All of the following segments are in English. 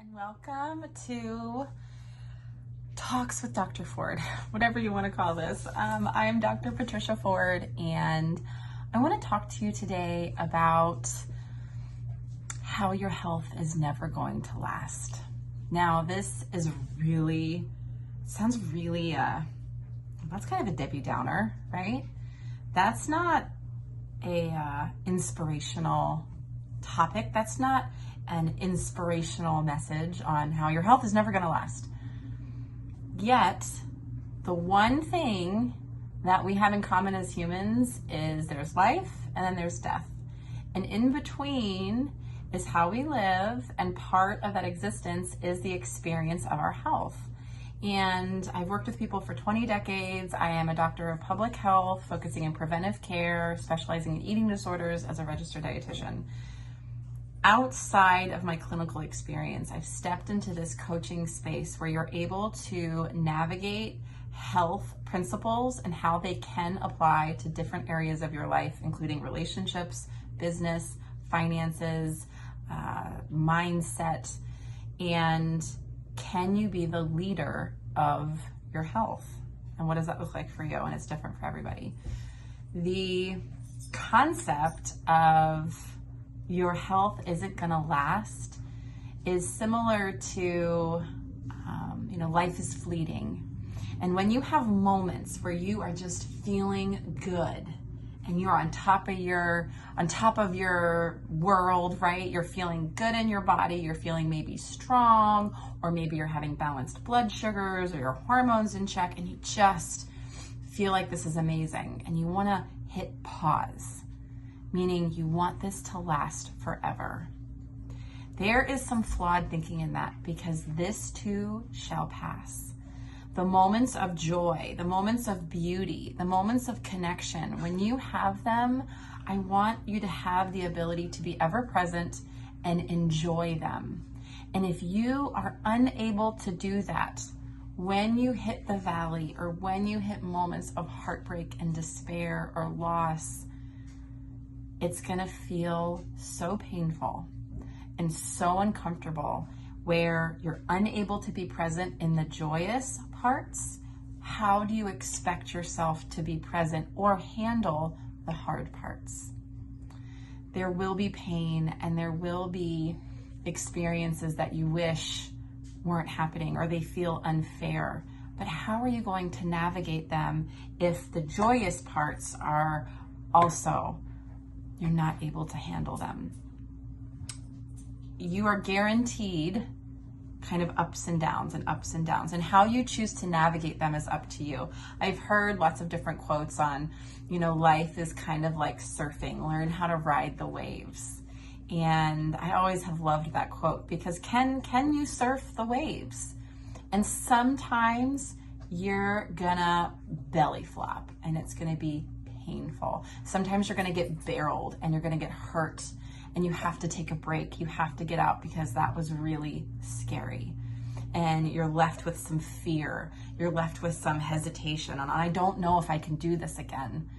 and welcome to Talks with Dr. Ford, whatever you want to call this. I am Dr. Patricia Ford, and I want to talk to you today about how your health is never going to last. Now, this is sounds really, that's kind of a Debbie Downer, right? That's not a inspirational topic. That's not an inspirational message on how your health is never going to last. Yet, the one thing that we have in common as humans is there's life and then there's death. And in between is how we live, and part of that existence is the experience of our health. And I've worked with people for 20 decades. I am a doctor of public health, focusing in preventive care, specializing in eating disorders as a registered dietitian. Outside of my clinical experience, I've stepped into this coaching space where you're able to navigate health principles and how they can apply to different areas of your life, including relationships, business, finances, mindset, and can you be the leader of your health? And what does that look like for you? And it's different for everybody. The concept of your health isn't going to last is similar to, life is fleeting. And when you have moments where you are just feeling good and you're on top of your world, right? You're feeling good in your body. You're feeling maybe strong, or maybe you're having balanced blood sugars or your hormones in check, and you just feel like this is amazing. And you want to hit pause, meaning you want this to last forever. There is some flawed thinking in that, because this too shall pass. The moments of joy, the moments of beauty, the moments of connection, when you have them, I want you to have the ability to be ever present and enjoy them. And if you are unable to do that, when you hit the valley, or when you hit moments of heartbreak and despair or loss, it's gonna feel so painful and so uncomfortable, where you're unable to be present in the joyous parts. How do you expect yourself to be present or handle the hard parts? There will be pain, and there will be experiences that you wish weren't happening, or they feel unfair. But how are you going to navigate them if the joyous parts are also, you're not able to handle them? You are guaranteed kind of ups and downs, and how you choose to navigate them is up to you. I've heard lots of different quotes on, life is kind of like surfing, learn how to ride the waves. And I always have loved that quote, because can you surf the waves? And sometimes you're gonna belly flop and it's gonna be painful. Sometimes you're gonna get barreled and you're gonna get hurt, and you have to take a break. You have to get out because that was really scary. And you're left with some fear. You're left with some hesitation. And I don't know if I can do this again.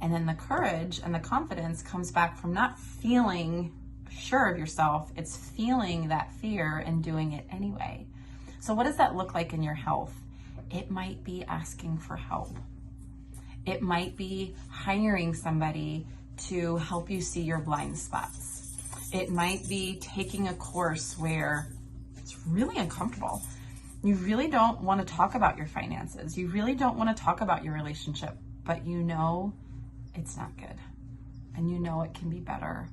And then the courage and the confidence comes back from not feeling sure of yourself. It's feeling that fear and doing it anyway. So what does that look like in your health? It might be asking for help. It might be hiring somebody to help you see your blind spots. It might be taking a course where it's really uncomfortable. You really don't want to talk about your finances. You really don't want to talk about your relationship, but it's not good. And it can be better.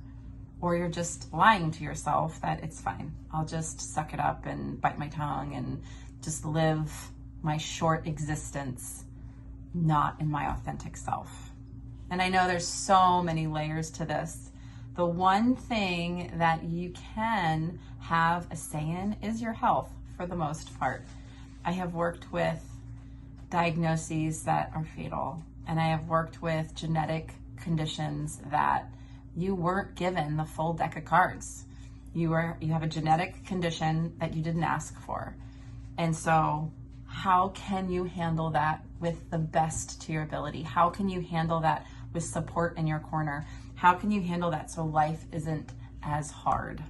Or you're just lying to yourself that it's fine. I'll just suck it up and bite my tongue and just live my short existence, not in my authentic self. And I know there's so many layers to this. The one thing that you can have a say in is your health, for the most part. I have worked with diagnoses that are fatal, and I have worked with genetic conditions that you weren't given the full deck of cards. You have a genetic condition that you didn't ask for. And so how can you handle that with the best to your ability? How can you handle that with support in your corner? How can you handle that so life isn't as hard?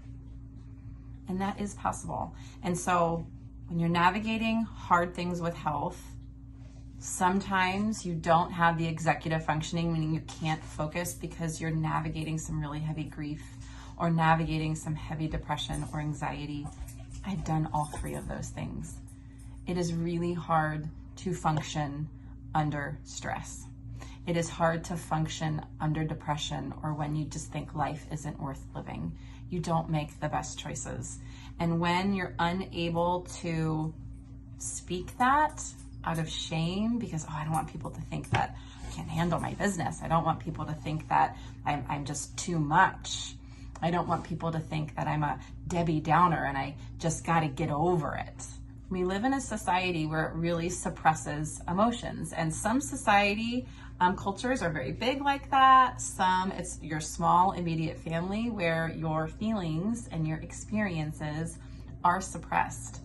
And that is possible. And so when you're navigating hard things with health, sometimes you don't have the executive functioning, meaning you can't focus because you're navigating some really heavy grief or navigating some heavy depression or anxiety. I've done all three of those things. It is really hard to function under stress. It is hard to function under depression or when you just think life isn't worth living. You don't make the best choices. And when you're unable to speak that out of shame because, I don't want people to think that I can't handle my business. I don't want people to think that I'm just too much. I don't want people to think that I'm a Debbie Downer and I just got to get over it. We live in a society where it really suppresses emotions, and some society cultures are very big like that. Some, it's your small immediate family where your feelings and your experiences are suppressed.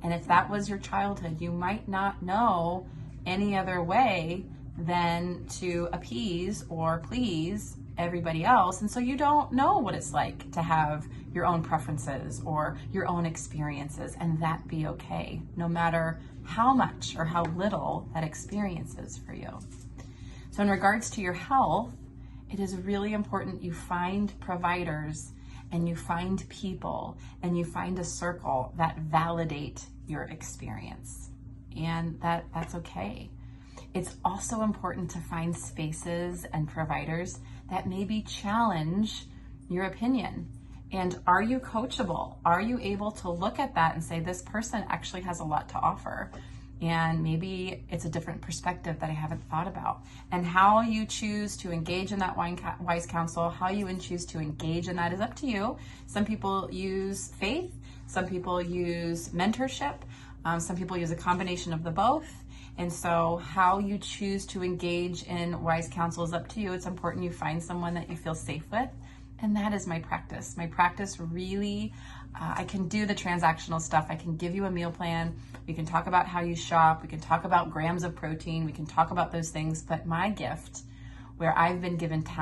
And if that was your childhood, you might not know any other way than to appease or please everybody else. And so you don't know what it's like to have your own preferences or your own experiences, and that be okay, no matter how much or how little that experience is for you. So in regards to your health, it is really important you find providers and you find people and you find a circle that validate your experience, and that's okay. It's also important to find spaces and providers that maybe challenge your opinion. And are you coachable? Are you able to look at that and say, this person actually has a lot to offer? And maybe it's a different perspective that I haven't thought about. And how you choose to engage in that wise counsel, how you choose to engage in that is up to you. Some people use faith, some people use mentorship, some people use a combination of the both. And so how you choose to engage in wise counsel is up to you. It's important you find someone that you feel safe with. And that is my practice. My practice really, I can do the transactional stuff. I can give you a meal plan. We can talk about how you shop. We can talk about grams of protein. We can talk about those things. But my gift, where I've been given talent,